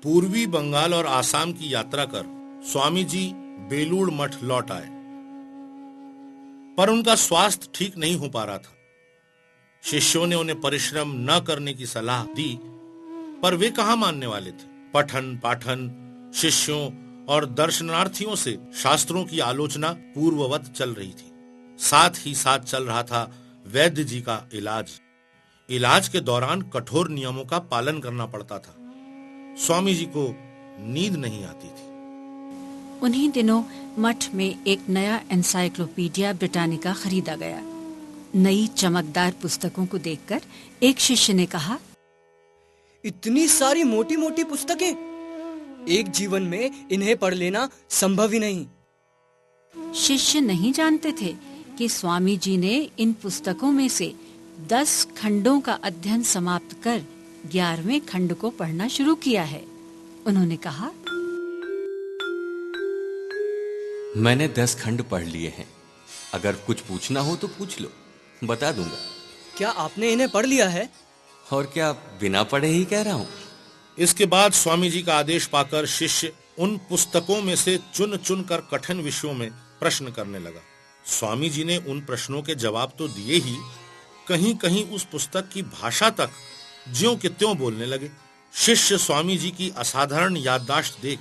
पूर्वी बंगाल और आसाम की यात्रा कर स्वामी जी बेलूड़ मठ लौट आए, पर उनका स्वास्थ्य ठीक नहीं हो पा रहा था। शिष्यों ने उन्हें परिश्रम न करने की सलाह दी, पर वे कहां मानने वाले थे। पठन पाठन, शिष्यों और दर्शनार्थियों से शास्त्रों की आलोचना पूर्ववत चल रही थी। साथ ही साथ चल रहा था वैद्य जी का इलाज। इलाज के दौरान कठोर नियमों का पालन करना पड़ता था। स्वामी जी को नींद नहीं आती थी। उन्हीं दिनों मठ में एक नया एनसाइक्लोपीडिया ब्रिटानिका खरीदा गया। नई चमकदार पुस्तकों को देखकर एक शिष्य ने कहा, इतनी सारी मोटी मोटी पुस्तकें, एक जीवन में इन्हें पढ़ लेना संभव ही नहीं। शिष्य नहीं जानते थे कि स्वामी जी ने इन पुस्तकों में से 10 खंडों का अध्ययन समाप्त कर 11वें खंड को पढ़ना शुरू किया है। उन्होंने कहा, मैंने 10 खंड पढ़ लिए हैं। अगर कुछ पूछना हो तो पूछ लो, बता दूंगा। क्या आपने इन्हें पढ़ लिया है? और क्या बिना पढ़े ही कह रहा हूँ? इसके बाद स्वामी जी का आदेश पाकर शिष्य उन पुस्तकों में से चुन चुन कर कठिन विषयों में प्रश्न करने लगा। स्वामी जी ने उन प्रश्नों के जवाब तो दिए ही, कहीं कहीं उस पुस्तक की भाषा तक ज्यों के त्यों बोलने लगे। शिष्य स्वामी जी की असाधारण याददाश्त देख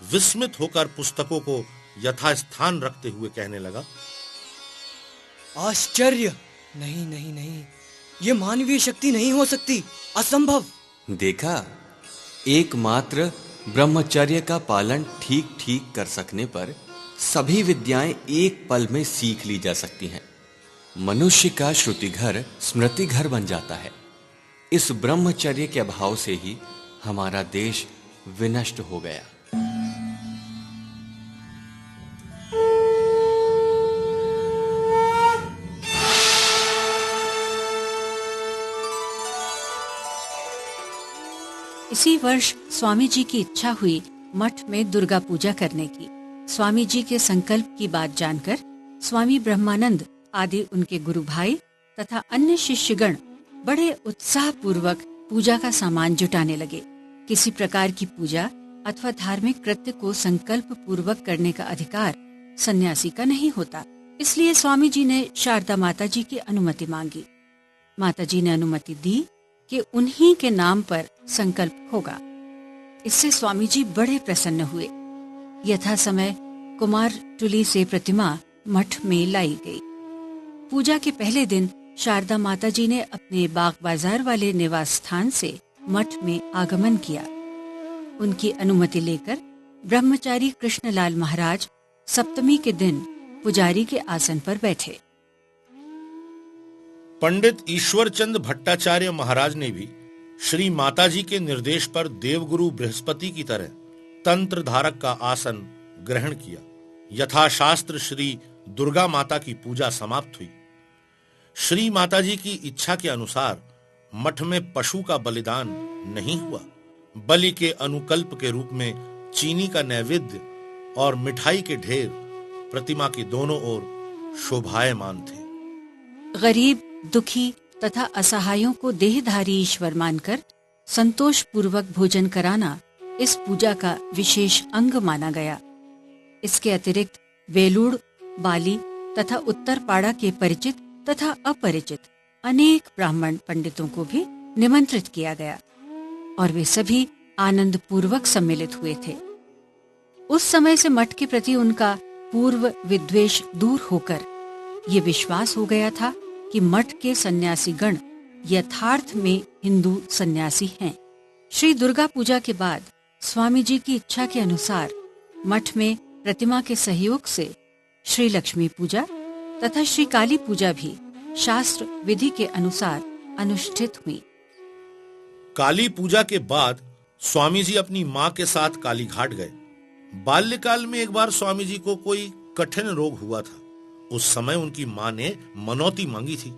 विस्मित होकर पुस्तकों को यथास्थान रखते हुए कहने लगा, आश्चर्य! नहीं नहीं नहीं, ये मानवीय शक्ति नहीं हो सकती, असंभव। देखा, एकमात्र ब्रह्मचर्य का पालन ठीक ठीक कर सकने पर सभी विद्याएं एक पल में सीख ली जा सकती हैं। मनुष्य का श्रुति घर स्मृति घर बन जाता है। इस ब्रह्मचर्य के अभाव से ही हमारा देश विनष्ट हो गया। इसी वर्ष स्वामी जी की इच्छा हुई मठ में दुर्गा पूजा करने की। स्वामी जी के संकल्प की बात जानकर स्वामी ब्रह्मानंद आदि उनके गुरु भाई तथा अन्य शिष्यगण बड़े उत्साह पूर्वक पूजा का सामान जुटाने लगे। किसी प्रकार की पूजा अथवा धार्मिक कृत्य को संकल्प पूर्वक करने का अधिकार सन्यासी का नहीं होता, इसलिए स्वामी जी ने शारदा माता जी की अनुमति मांगी। माता जी ने अनुमति दी कि उन्हीं के नाम पर संकल्प होगा। इससे स्वामी जी बड़े प्रसन्न हुए। यथा समय कुमार टुली से प्रतिमा मठ में लाई गई। पूजा के पहले दिन शारदा माता जी ने अपने बाग बाजार वाले निवास स्थान से मठ में आगमन किया। उनकी अनुमति लेकर ब्रह्मचारी कृष्णलाल महाराज सप्तमी के दिन पुजारी के आसन पर बैठे। पंडित ईश्वरचंद भट्टाचार्य महाराज ने भी श्री माताजी के निर्देश पर देवगुरु बृहस्पति की तरह तंत्र धारक का आसन ग्रहण किया। यथाशास्त्र श्री दुर्गा माता की पूजा समाप्त हुई। श्री माताजी की इच्छा के अनुसार मठ में पशु का बलिदान नहीं हुआ। बलि के अनुकल्प के रूप में चीनी का नैवेद्य और मिठाई के ढेर प्रतिमा के दोनों ओर शोभायमान थे। गरीब, दुखी तथा असहायों को देहधारी ईश्वर मानकर संतोष पूर्वक भोजन कराना इस पूजा का विशेष अंग माना गया। इसके अतिरिक्त वेलूड़, बाली तथा उत्तरपाड़ा के परिचित तथा अपरिचित अनेक ब्राह्मण पंडितों को भी निमंत्रित किया गया और वे सभी आनंद पूर्वक सम्मिलित हुए थे। उस समय से मठ के प्रति उनका पूर्व विद्वेष दूर होकर ये विश्वास हो गया था कि मठ के सन्यासी गण यथार्थ में हिंदू सन्यासी हैं। श्री दुर्गा पूजा के बाद स्वामी जी की इच्छा के अनुसार मठ में प्रतिमा के सहयोग से श्री लक्ष्मी पूजा तथा श्री काली पूजा भी शास्त्र विधि के अनुसार अनुष्ठित हुई। काली पूजा के बाद स्वामी जी अपनी मां के साथ काली घाट गए। बाल्यकाल में एक बार स्वामी जी को कोई कठिन रोग हुआ था। उस समय उनकी मां ने मनौती मांगी थी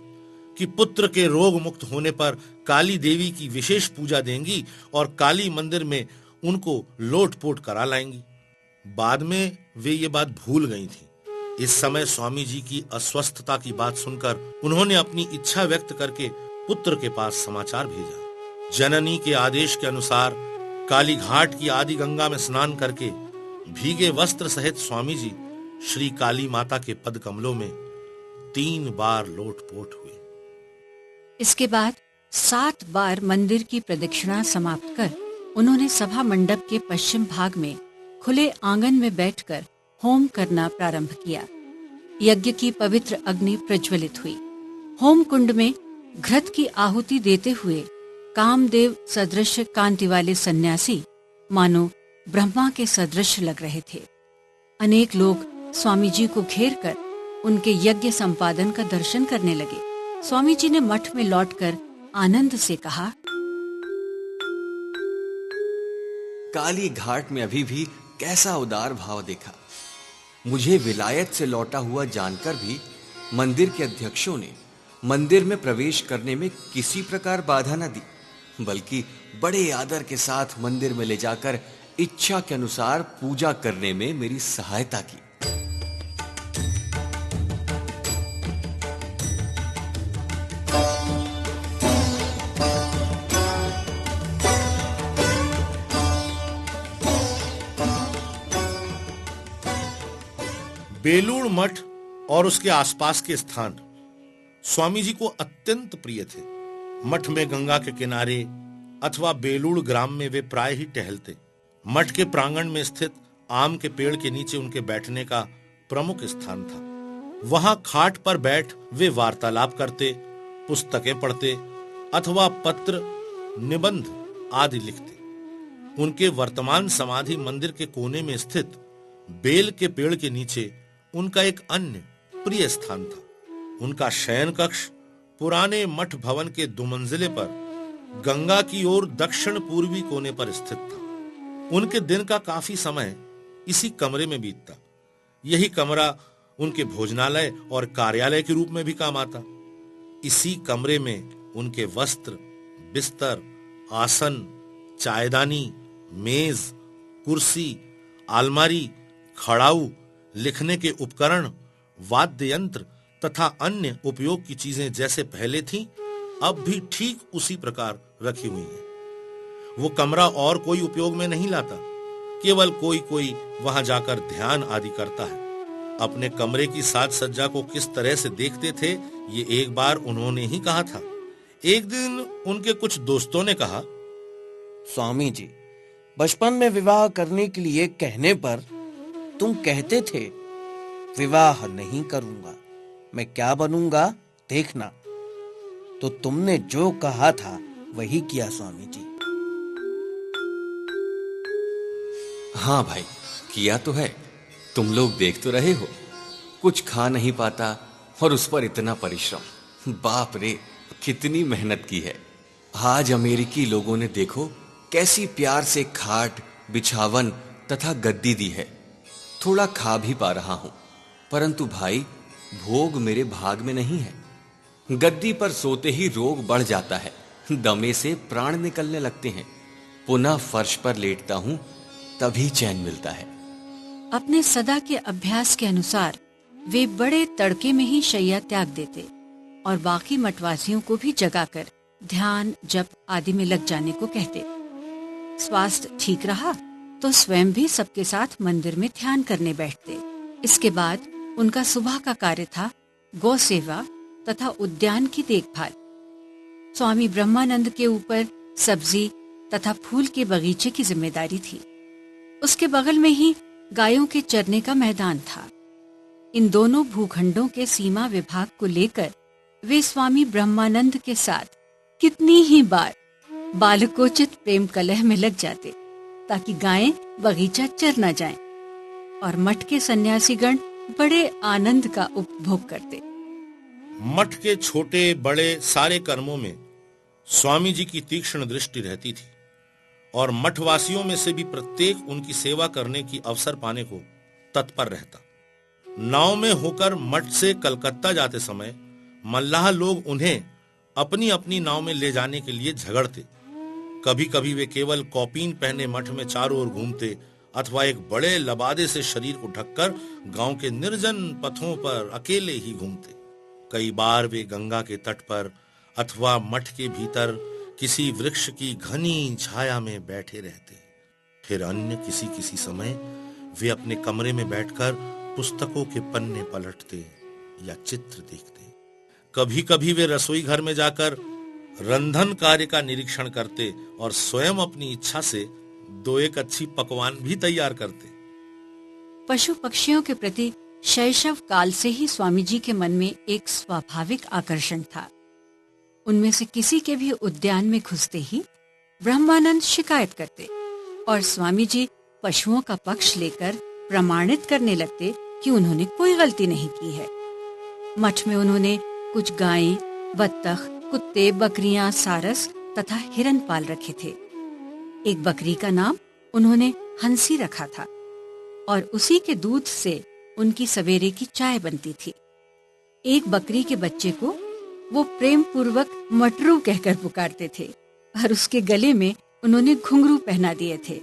कि पुत्र के रोग मुक्त होने पर काली देवी की विशेष पूजा देंगी और काली मंदिर में उनको लोटपोट करा लाएंगी। बाद में वे ये बात भूल गई थी। इस समय स्वामी जी की अस्वस्थता की बात सुनकर उन्होंने अपनी इच्छा व्यक्त करके पुत्र के पास समाचार भेजा। जननी के आदेश के अनुसार काली घाट की आदि गंगा में स्नान करके भीगे वस्त्र सहित स्वामी जी श्री काली माता के पद कमलों में 3 बार लोटपोट हुए। इसके बाद 7 बार मंदिर की प्रदक्षिणा समाप्त कर उन्होंने सभा मंडप के पश्चिम भाग में खुले आंगन में बैठकर होम करना प्रारंभ किया। यज्ञ की पवित्र अग्नि प्रज्वलित हुई। होम कुंड में घृत की आहुति देते हुए कामदेव सदृश कांति वाले सन्यासी मानो ब्रह्मा के सदृश लग रहे थे। अनेक लोग स्वामी जी को घेर कर उनके यज्ञ संपादन का दर्शन करने लगे। स्वामी जी ने मठ में लौटकर आनंद से कहा, काली घाट में अभी भी कैसा उदार भाव देखा। मुझे विलायत से लौटा हुआ जानकर भी मंदिर के अध्यक्षों ने मंदिर में प्रवेश करने में किसी प्रकार बाधा न दी, बल्कि बड़े आदर के साथ मंदिर में ले जाकर इच्छा के अनुसार पूजा करने में मेरी सहायता की। बेलूड़ मठ और उसके आसपास के स्थान स्वामी जी को अत्यंत प्रिय थे। मठ में गंगा के किनारे अथवा बेलूड़ ग्राम में वे प्राय ही टहलते। मठ के प्रांगण में स्थित आम के पेड़ के नीचे उनके बैठने का प्रमुख स्थान था। वहां खाट पर बैठ वे वार्तालाप करते, पुस्तकें पढ़ते अथवा पत्र, निबंध आदि लिखते। उनके वर्तमान समाधि मंदिर के कोने में स्थित बेल के पेड़ के नीचे उनका एक अन्य प्रिय स्थान था। उनका शयन कक्ष पुराने मठ भवन के 2 मंजिले पर गंगा की ओर दक्षिण पूर्वी कोने पर स्थित था। उनके दिन का काफी समय इसी कमरे में बीतता। यही कमरा उनके भोजनालय और कार्यालय के रूप में भी काम आता। इसी कमरे में उनके वस्त्र, बिस्तर, आसन, चायदानी, मेज, कुर्सी, अलमारी, खड़ाऊ, लिखने के उपकरण, वाद्य यंत्र तथा अन्य उपयोग की चीजें जैसे पहले थीं, अब भी ठीक उसी प्रकार रखी हुई हैं। वो कमरा और कोई उपयोग में नहीं लाता, केवल कोई कोई वहां जाकर ध्यान आदि करता है। अपने कमरे की साज सज्जा को किस तरह से देखते थे, ये एक बार उन्होंने ही कहा था। एक दिन उनके कुछ दोस्तों ने कहा, स्वामी जी, बचपन में विवाह करने के लिए कहने पर तुम कहते थे विवाह नहीं करूंगा, मैं क्या बनूंगा देखना। तो तुमने जो कहा था वही किया स्वामी जी। हाँ भाई, किया तो है। तुम लोग देख तो रहे हो, कुछ खा नहीं पाता और उस पर इतना परिश्रम। बाप रे, कितनी मेहनत की है। आज अमेरिकी लोगों ने देखो कैसी प्यार से खाट, बिछावन तथा गद्दी दी है। थोड़ा खा भी पा रहा हूं, परंतु भाई भोग मेरे भाग में नहीं है। गद्दी पर सोते ही रोग बढ़ जाता है, दमे से प्राण निकलने लगते हैं। पुनः फर्श पर लेटता हूं तभी चैन मिलता है। अपने सदा के अभ्यास के अनुसार वे बड़े तड़के में ही शैया त्याग देते और बाकी मठवासियों को भी जगाकर ध्यान, जप आदि में लग जाने को कहते। स्वास्थ्य ठीक रहा तो स्वयं भी सबके साथ मंदिर में ध्यान करने बैठते। इसके बाद उनका सुबह का कार्य था गौ सेवा तथा उद्यान की देखभाल। स्वामी ब्रह्मानंद के ऊपर सब्जी तथा फूल के बगीचे की जिम्मेदारी थी। उसके बगल में ही गायों के चरने का मैदान था। इन दोनों भूखंडों के सीमा विभाग को लेकर वे स्वामी ब्रह्मानंद के साथ कितनी ही बार बालकोचित प्रेम कलह में लग जाते ताकि गायें बगीचा चर न जाएं, और मठ के सन्यासीगण बड़े आनंद का उपभोग करते। मठ के छोटे बड़े सारे कर्मों में स्वामी जी की तीक्ष्ण दृष्टि रहती थी और मठवासियों में से भी प्रत्येक उनकी सेवा करने की अवसर पाने को तत्पर रहता। नाव में होकर मठ से कलकत्ता जाते समय मल्लाह लोग उन्हें अपनी अपनी नाव में ले जाने के लिए झगड़ते। कभी कभी वे केवल कौपीन पहने मठ में चारों ओर घूमते अथवा एक बड़े लबादे से शरीर को ढककर गांव के निर्जन पथों पर अकेले ही घूमते। कई बार वे गंगा के तट पर अथवा मठ के भीतर किसी वृक्ष की घनी छाया में बैठे रहते। फिर अन्य किसी किसी समय वे अपने कमरे में बैठकर पुस्तकों के पन्ने पलटते या चित्र देखते। कभी कभी वे रसोई घर में जाकर रंधन कार्य का निरीक्षण करते और स्वयं अपनी इच्छा से दो एक अच्छी पकवान भी तैयार करते। पशु पक्षियों के प्रति शैशव काल से ही स्वामी जी के मन में एक स्वाभाविक आकर्षण था। उनमें से किसी के भी उद्यान में घुसते ही ब्रह्मानंद शिकायत करते और स्वामी जी पशुओं का पक्ष लेकर प्रमाणित करने लगते कि उन्होंने कोई गलती नहीं की है। मठ में उन्होंने कुछ गायें, बत्तख, कुत्ते, बकरियां, सारस तथा हिरन पाल रखे थे। एक बकरी का नाम उन्होंने हंसी रखा था और उसी के दूध से उनकी सवेरे की चाय बनती थी। एक बकरी के बच्चे को वो प्रेम पूर्वक मटरू कहकर पुकारते थे और उसके गले में उन्होंने घुंघरू पहना दिए थे।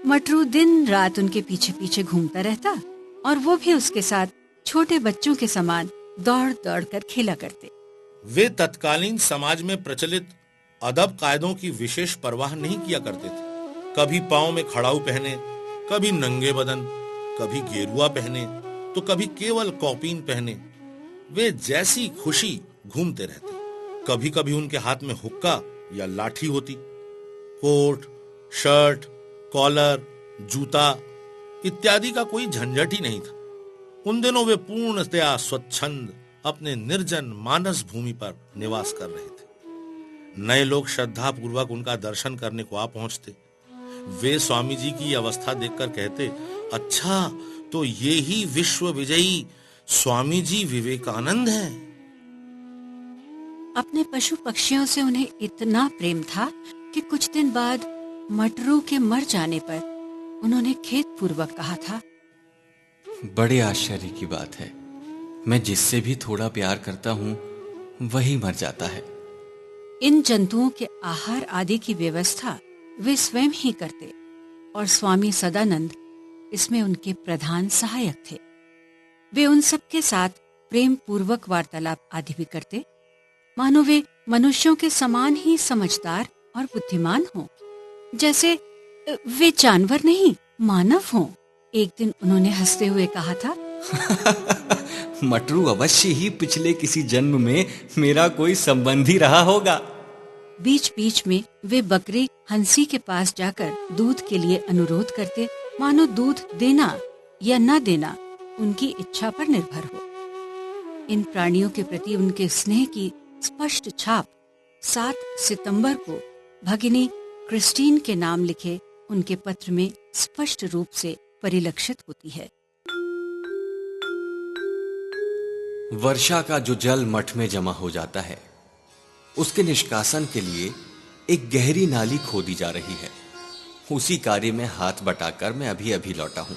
मटरू दिन रात उनके पीछे पीछे घूमता रहता और वो भी उसके साथ छोटे बच्चों के समान दौड़ दौड़ कर खेला करते। वे तत्कालीन समाज में प्रचलित अदब कायदों की विशेष परवाह नहीं किया करते थे। कभी पांव में खड़ाऊ पहने, कभी नंगे बदन, कभी गेरुआ पहने तो कभी केवल कौपीन पहने, वे जैसी खुशी घूमते रहते। कभी कभी उनके हाथ में हुक्का या लाठी होती। कोट, शर्ट, कॉलर, जूता इत्यादि का कोई झंझट ही नहीं था। उन दिनों वे पूर्णतया स्वच्छंद अपने निर्जन मानस भूमि पर निवास कर रहे थे। नए लोग श्रद्धा पूर्वक उनका दर्शन करने को आ पहुंचते। वे स्वामी जी की अवस्था देखकर कहते, अच्छा तो ये ही विश्व विजयी स्वामी जी विवेकानंद हैं। अपने पशु पक्षियों से उन्हें इतना प्रेम था कि कुछ दिन बाद मटरू के मर जाने पर उन्होंने खेद पूर्वक कहा था, बड़े आश्चर्य की बात है, मैं जिससे भी थोड़ा प्यार करता हूं वही मर जाता है। इन जंतुओं के आहार आदि की व्यवस्था वे स्वयं ही करते और स्वामी सदानंद इसमें उनके प्रधान सहायक थे। वे उन सबके साथ प्रेम पूर्वक वार्तालाप आदि भी करते, मानो वे मनुष्यों के समान ही समझदार और बुद्धिमान हों, जैसे वे जानवर नहीं मानव हों। एक दिन उन्होंने हंसते हुए कहा था, मटरू अवश्य ही पिछले किसी जन्म में मेरा कोई संबंधी रहा होगा। बीच बीच में वे बकरी हंसी के पास जाकर दूध के लिए अनुरोध करते, मानो दूध देना या न देना उनकी इच्छा पर निर्भर हो। इन प्राणियों के प्रति उनके स्नेह की स्पष्ट छाप 7 सितंबर को भगिनी क्रिस्टीन के नाम लिखे उनके पत्र में स्पष्ट रूप से परिलक्षित होती है। वर्षा का जो जल मठ में जमा हो जाता है, उसके निष्कासन के लिए एक गहरी नाली खोदी जा रही है। उसी कार्य में हाथ बटाकर मैं अभी अभी लौटा हूं।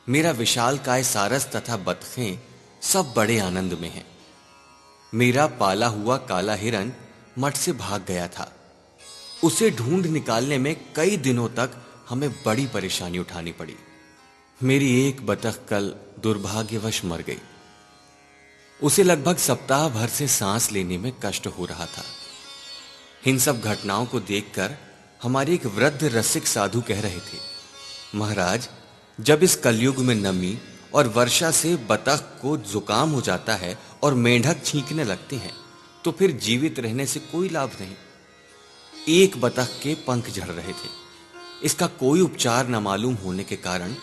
मेरा विशालकाय सारस तथा बतखें सब बड़े आनंद में हैं। मेरा पाला हुआ काला हिरन मठ से भाग गया था। उसे ढूंढ निकालने में कई दिनों तक हमें बड़ी परेशानी उठानी पड़ी। मेरी एक बतख कल दुर्भाग्यवश मर गई। उसे लगभग सप्ताह भर से सांस लेने में कष्ट हो रहा था। इन सब घटनाओं को देखकर हमारे एक वृद्ध रसिक साधु कह रहे थे, महाराज, जब इस कलयुग में नमी और वर्षा से बतख को जुकाम हो जाता है और मेंढक छींकने लगते हैं, तो फिर जीवित रहने से कोई लाभ नहीं। एक बतख के पंख झड़ रहे थे। इसका कोई उपचार न मालूम होने के कारण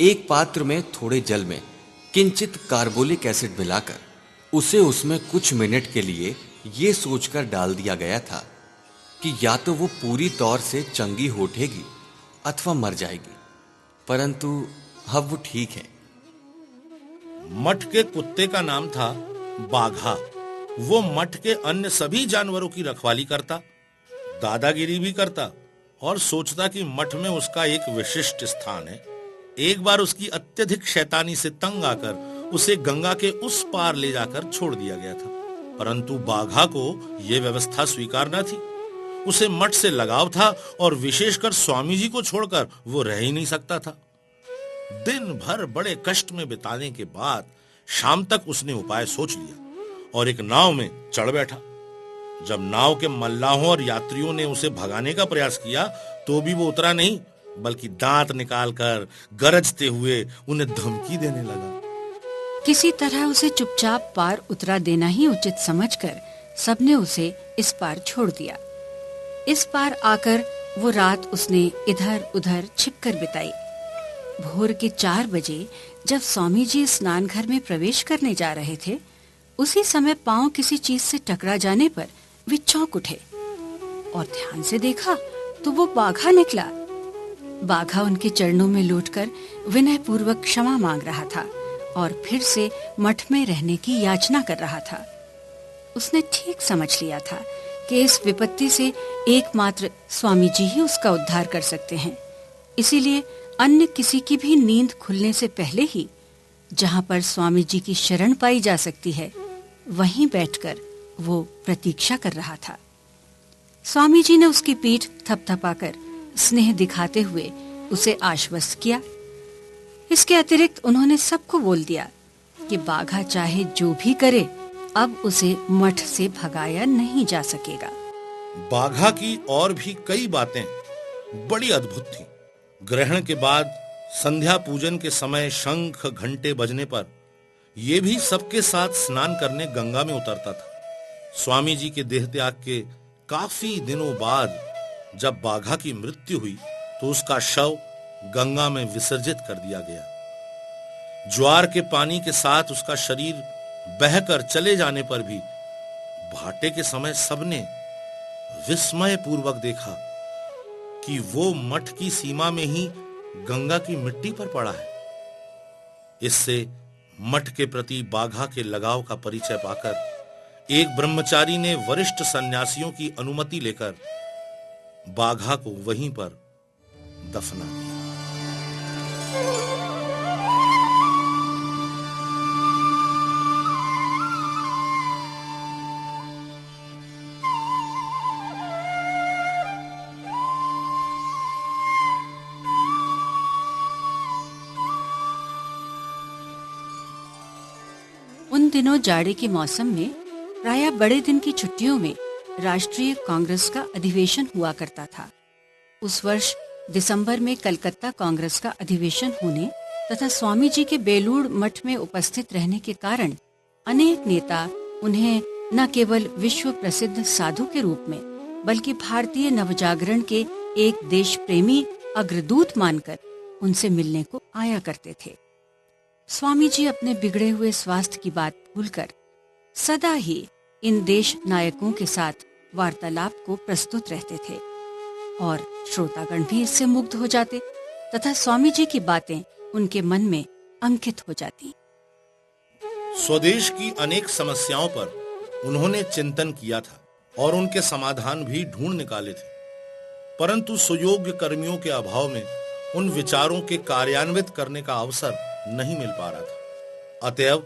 एक पात्र में थोड़े जल में किंचित कार्बोलिक एसिड मिलाकर उसे उसमें कुछ मिनट के लिए यह सोचकर डाल दिया गया था कि या तो वो पूरी तौर से चंगी हो उठेगी अथवा मर जाएगी, परंतु अब वो ठीक है। मठ के कुत्ते का नाम था बाघा। वो मठ के अन्य सभी जानवरों की रखवाली करता, दादागिरी भी करता और सोचता कि मठ में उसका एक विशिष्ट स्थान है। एक बार उसकी अत्यधिक शैतानी से तंग आकर उसे गंगा के उस पार ले जाकर छोड़ दिया गया था, परंतु बाघा को यह व्यवस्था स्वीकार न थी। उसे मठ से लगाव था और विशेषकर स्वामी जी को छोड़कर वो रह ही नहीं सकता था। दिन भर बड़े कष्ट में बिताने के बाद शाम तक उसने उपाय सोच लिया और एक नाव में चढ़ बैठा। जब नाव के मल्लाहों और यात्रियों ने उसे भगाने का प्रयास किया तो भी वो उतरा नहीं, बल्कि दांत निकालकर गरजते हुए उन्हें धमकी देने लगा। किसी तरह उसे चुपचाप पार उतरा देना ही उचित समझकर सबने उसे इस पार छोड़ दिया। इस पार आकर वो रात उसने इधर उधर छिपकर बिताई। भोर के 4 बजे जब स्वामी जी स्नान घर में प्रवेश करने जा रहे थे, उसी समय पांव किसी चीज से टकरा जाने पर वे चौंक उठे और ध्यान से देखा तो वो बाघा निकला। बाघा उनके चरणों में लौटकर विनय पूर्वक क्षमा मांग रहा था और फिर से मठ में रहने की याचना कर रहा था। उसने ठीक समझ लिया था कि इस विपत्ति से एकमात्र स्वामी जी ही उसका उद्धार कर सकते हैं। इसीलिए अन्य किसी की भी नींद खुलने से पहले ही जहां पर स्वामी जी की शरण पाई जा सकती है, वहीं बैठकर वो प्रतीक्षा कर रहा था। स्वामी जी ने उसकी पीठ थपथपाकर स्नेह दिखाते हुए उसे आश्वस्त किया। इसके अतिरिक्त उन्होंने सबको बोल दिया कि बाघा चाहे जो भी करे, अब उसे मठ से भगाया नहीं जा सकेगा। बाघा की और भी कई बातें बड़ी अद्भुत थीं। ग्रहण के बाद संध्या पूजन के समय शंख घंटे बजने पर यह भी सबके साथ स्नान करने गंगा में उतरता था। स्वामी जी के देह त्याग के काफी दिनों बाद जब बाघा की मृत्यु हुई तो उसका शव गंगा में विसर्जित कर दिया गया। ज्वार के पानी के साथ उसका शरीर बहकर चले जाने पर भी भाटे के समय सबने विस्मय पूर्वक देखा कि वो मठ की सीमा में ही गंगा की मिट्टी पर पड़ा है। इससे मठ के प्रति बाघा के लगाव का परिचय पाकर एक ब्रह्मचारी ने वरिष्ठ सन्यासियों की अनुमति लेकर बाघा को वहीं पर दफना दिया। उन दिनों जाड़े के मौसम में प्रायः बड़े दिन की छुट्टियों में राष्ट्रीय कांग्रेस का अधिवेशन हुआ करता था। उस वर्ष दिसंबर में कलकत्ता कांग्रेस का अधिवेशन होने तथा स्वामी जी के बेलूड़ मठ में उपस्थित रहने के कारण अनेक नेता उन्हें न केवल विश्व प्रसिद्ध साधु के रूप में बल्कि भारतीय नवजागरण के एक देश प्रेमी अग्रदूत मानकर उनसे मिलने को आया करते थे। स्वामी जी अपने बिगड़े हुए स्वास्थ्य की बात भूलकर सदा ही इन देश नायकों के साथ वार्तालाप को प्रस्तुत रहते थे और श्रोतागण भी इससे मुग्ध हो जाते तथा स्वामी जी की बातें उनके मन में अंकित हो जाती। स्वदेश की अनेक समस्याओं पर उन्होंने चिंतन किया था और उनके समाधान भी ढूंढ निकाले थे, परंतु सुयोग्य कर्मियों के अभाव में उन विचारों के कार्यान्वित करने का अवसर नहीं मिल पा रहा था। अतएव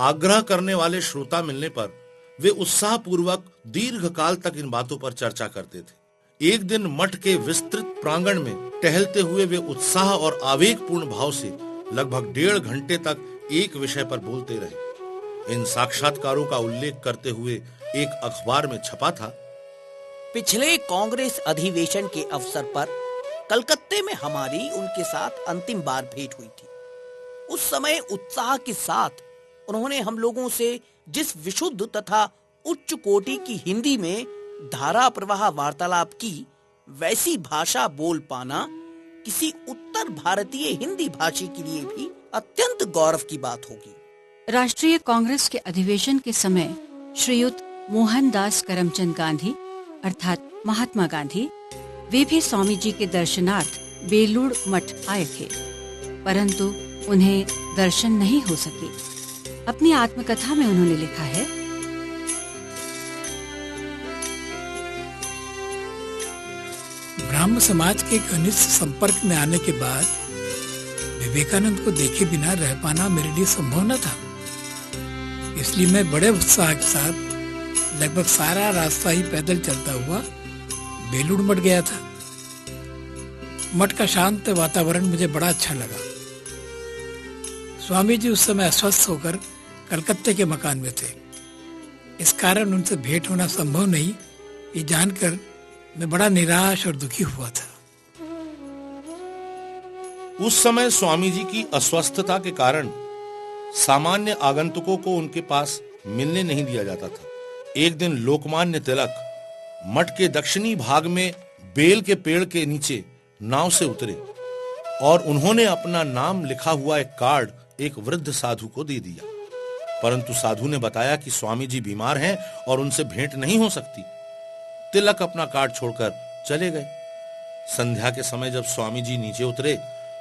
आग्रह करने वाले श्रोता मिलने पर वे उत्साह पूर्वक दीर्घ काल तक इन बातों पर चर्चा करते थे। एक दिन मठ के विस्तृत प्रांगण में टहलते हुए वे उत्साह और आवेगपूर्ण भाव से लगभग 1.5 घंटे तक एक विषय पर बोलते रहे। इन साक्षात्कारों का उल्लेख करते हुए एक अखबार में छपा था, पिछले कांग्रेस अधिवेशन के अवसर पर कलकत्ते में हमारी उनके साथ अंतिम बार भेंट हुई थी। उस समय उत्साह के साथ उन्होंने हम लोगों से जिस विशुद्ध तथा उच्च कोटि की हिंदी में धारा प्रवाह वार्तालाप की, वैसी भाषा बोल पाना किसी उत्तर भारतीय हिंदी भाषी के लिए भी अत्यंत गौरव की बात होगी। राष्ट्रीय कांग्रेस के अधिवेशन के समय श्रीयुत मोहनदास करमचंद गांधी अर्थात महात्मा गांधी वे भी स्वामी जी के दर्शनार्थ बेलूड़ मठ आए थे, परंतु उन्हें दर्शन नहीं हो सके। अपनी आत्मकथा में उन्होंने लिखा है, ब्राह्म समाज के घनिष्ठ संपर्क में आने के बाद विवेकानंद को देखे बिना रह पाना मेरे लिए संभव न था। इसलिए मैं बड़े उत्साह के साथ लगभग सारा रास्ता ही पैदल चलता हुआ बेलूड़ मठ गया था। मठ का शांत वातावरण मुझे बड़ा अच्छा लगा। स्वामी जी उस समय अस्वस्थ होकर कलकत्ते के मकान में थे। इस कारण उनसे भेंट होना संभव नहीं, ये जानकर मैं बड़ा निराश और दुखी हुआ था। उस समय स्वामी जी की अस्वस्थता के कारण सामान्य आगंतुकों को उनके पास मिलने नहीं दिया जाता था। एक दिन लोकमान्य तिलक मठ के दक्षिणी भाग में बेल के पेड़ के नीचे नाव से उतरे और उन्होंने अपना नाम लिखा हुआ एक कार्ड एक वृद्ध साधु को दे दिया। परंतु साधु ने बताया कि स्वामी जी बीमार हैं और उनसे भेंट नहीं हो सकती। तिलक अपना कार्ड छोड़कर चले गए। संध्या के समय जब स्वामी जी नीचे उतरे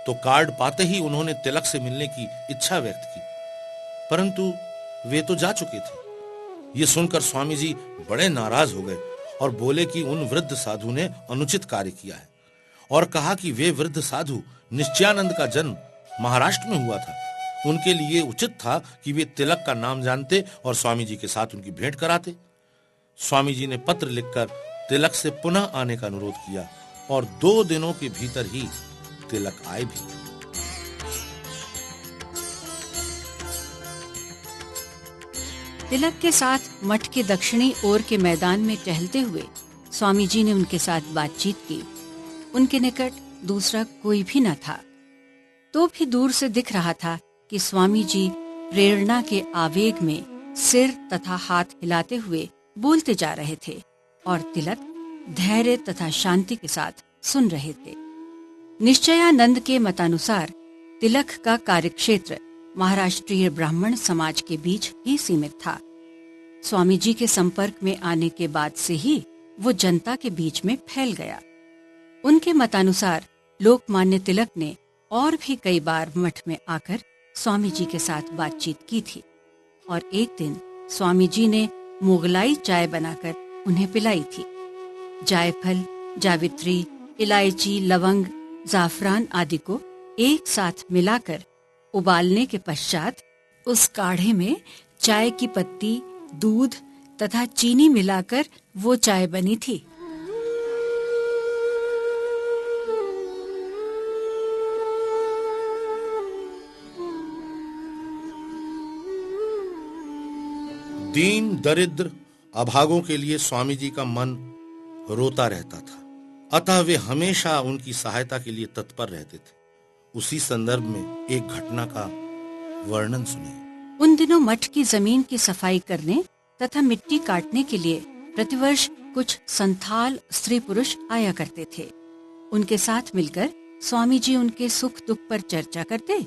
तो कार्ड पाते ही उन्होंने तिलक से मिलने की इच्छा व्यक्त की, परंतु वे तो जा चुके थे। ये सुनकर स्वामी जी बड़े नाराज हो गए और बोले कि उन वृद्ध साधु ने अनुचित कार्य किया है और कहा कि वे वृद्ध साधु निश्चयानंद का जन्म महाराष्ट्र में हुआ था। उनके लिए उचित था कि वे तिलक का नाम जानते और स्वामी जी के साथ उनकी भेंट कराते। स्वामी जी ने पत्र लिखकर तिलक से पुनः आने का अनुरोध किया और 2 दिनों के भीतर ही तिलक आए भी। तिलक के साथ मठ के दक्षिणी ओर के मैदान में टहलते हुए स्वामी जी ने उनके साथ बातचीत की। उनके निकट दूसरा कोई भी न था, तो भी दूर से दिख रहा था कि स्वामी जी प्रेरणा के आवेग में सिर तथा हाथ हिलाते हुए बोलते जा रहे थे और तिलक धैर्य तथा शांति के साथ सुन रहे थे। निश्चयानंद के मतानुसार तिलक का कार्यक्षेत्र महाराष्ट्रीय ब्राह्मण समाज के बीच ही सीमित था। स्वामी जी के संपर्क में आने के बाद से ही वो जनता के बीच में फैल गया। उनके मतानुसार लोकमान्य तिलक ने और भी कई बार मठ में आकर स्वामी जी के साथ बातचीत की थी और एक दिन स्वामी जी ने मुगलाई चाय बनाकर उन्हें पिलाई थी। जायफल, जावित्री, इलायची, लवंग, जाफरान आदि को एक साथ मिलाकर उबालने के पश्चात उस काढ़े में चाय की पत्ती, दूध तथा चीनी मिलाकर वो चाय बनी थी। दीन दरिद्र अभागों के लिए स्वामी जी का मन रोता रहता था, अतः वे हमेशा उनकी सहायता के लिए तत्पर रहते थे। उसी संदर्भ में एक घटना का वर्णन सुनिए। उन दिनों मठ की जमीन की सफाई करने तथा मिट्टी काटने के लिए प्रतिवर्ष कुछ संथाल स्त्री पुरुष आया करते थे। उनके साथ मिलकर स्वामी जी उनके सुख दुख पर चर्चा करते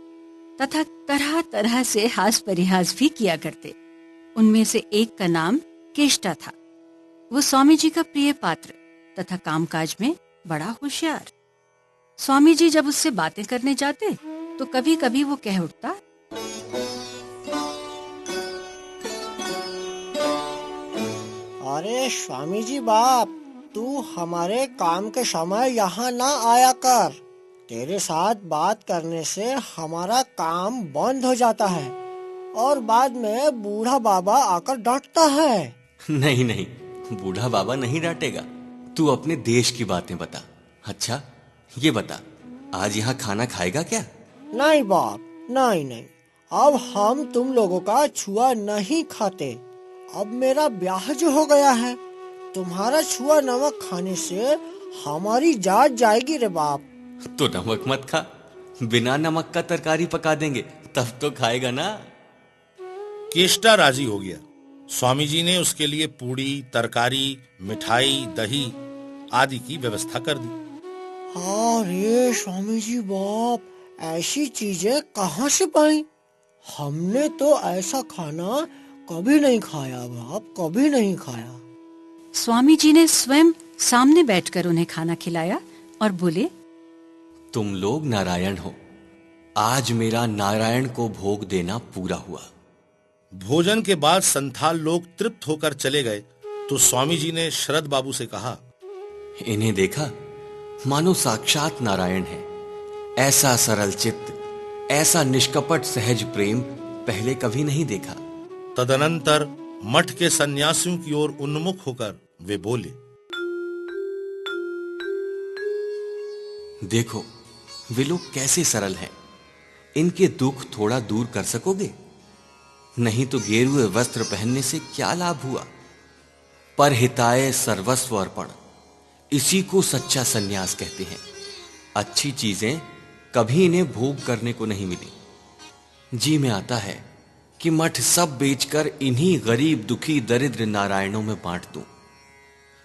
तथा तरह तरह से हास परिहास भी किया करते। उनमें से एक का नाम केष्टा था। वो स्वामी जी का प्रिय पात्र तथा कामकाज में बड़ा होशियार। स्वामी जी जब उससे बातें करने जाते तो कभी कभी वो कह उठता, अरे स्वामी जी बाप, तू हमारे काम के समय यहाँ ना आया कर। तेरे साथ बात करने से हमारा काम बंद हो जाता है और बाद में बूढ़ा बाबा आकर डांटता है। नहीं नहीं, बूढ़ा बाबा नहीं डांटेगा। तू अपने देश की बातें बता। अच्छा ये बता, आज यहाँ खाना खाएगा क्या? नहीं बाप, नहीं नहीं, अब हम तुम लोगों का छुआ नहीं खाते। अब मेरा ब्याह जो हो गया है, तुम्हारा छुआ नमक खाने से हमारी जात जाएगी रे बाप। तो नमक मत खा, बिना नमक का तरकारी पका देंगे, तब तो खाएगा ना। केष्टा राजी हो गया। स्वामी जी ने उसके लिए पूड़ी, तरकारी, मिठाई, दही आदि की व्यवस्था कर दी। अरे स्वामी जी बाप, ऐसी चीजें कहाँ से पाई? हमने तो ऐसा खाना कभी नहीं खाया बाप, कभी नहीं खाया। स्वामी जी ने स्वयं सामने बैठकर उन्हें खाना खिलाया और बोले, तुम लोग नारायण हो, आज मेरा नारायण को भोग देना पूरा हुआ। भोजन के बाद संथाल लोग तृप्त होकर चले गए तो स्वामी जी ने शरद बाबू से कहा, इन्हें देखा, मानो साक्षात नारायण है। ऐसा सरल चित्त, ऐसा निष्कपट सहज प्रेम पहले कभी नहीं देखा। तदनंतर मठ के सन्यासियों की ओर उन्मुख होकर वे बोले, देखो वे लोग कैसे सरल हैं। इनके दुख थोड़ा दूर कर सकोगे? नहीं तो गेरुए वस्त्र पहनने से क्या लाभ हुआ। पर हिताय सर्वस्व अर्पण, इसी को सच्चा सन्यास कहते हैं। अच्छी चीजें कभी इन्हें भोग करने को नहीं मिली। जी में आता है कि मठ सब बेचकर इन्हीं गरीब दुखी दरिद्र नारायणों में बांट दूं।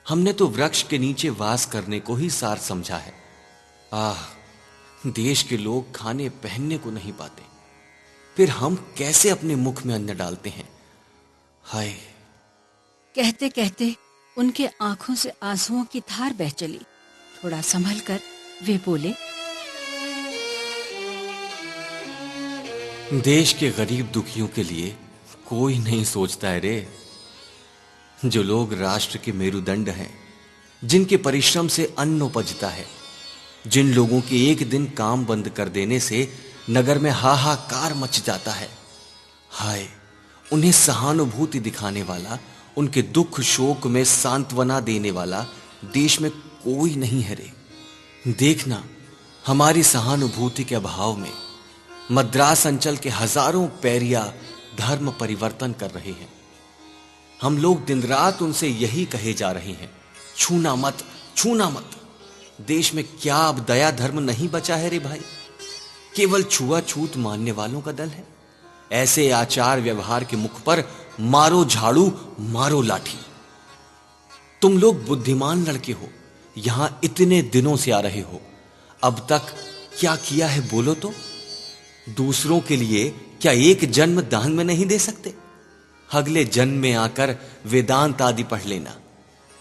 हमने तो वृक्ष के नीचे वास करने को ही सार समझा है। आह, देश के लोग खाने पहनने को नहीं पाते, फिर हम कैसे अपने मुख में अन्न डालते हैं। हाय। कहते कहते उनके आंखों से आंसुओं की धार बह चली। थोड़ा संभल कर वे बोले, देश के गरीब दुखियों के लिए कोई नहीं सोचता है रे। जो लोग राष्ट्र के मेरुदंड हैं, जिनके परिश्रम से अन्न उपजता है, जिन लोगों के एक दिन काम बंद कर देने से नगर में हाहाकार मच जाता है, हाय, उन्हें सहानुभूति दिखाने वाला, उनके दुख शोक में सांत्वना देने वाला देश में कोई नहीं है रे। देखना, हमारी सहानुभूति के अभाव में मद्रास अंचल के हजारों पैरिया धर्म परिवर्तन कर रहे हैं। हम लोग दिन रात उनसे यही कहे जा रहे हैं, छूना मत, छूना मत। देश में क्या अब दया धर्म नहीं बचा है रे भाई? केवल छुआछूत मानने वालों का दल है। ऐसे आचार व्यवहार के मुख पर मारो झाड़ू, मारो लाठी। तुम लोग बुद्धिमान लड़के हो, यहां इतने दिनों से आ रहे हो, अब तक क्या किया है बोलो तो? दूसरों के लिए क्या एक जन्म दान में नहीं दे सकते? अगले जन्म में आकर वेदांत आदि पढ़ लेना।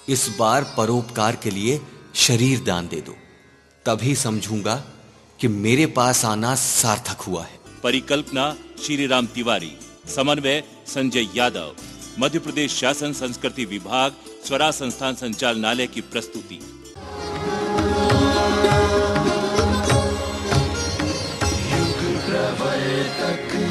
इस बार परोपकार के लिए शरीर दान दे दो, तभी समझूंगा कि मेरे पास आना सार्थक हुआ है। परिकल्पना श्री राम तिवारी, समन्वय संजय यादव। मध्य प्रदेश शासन संस्कृति विभाग, स्वराज संस्थान संचालनालय की प्रस्तुति। युग प्रवर तक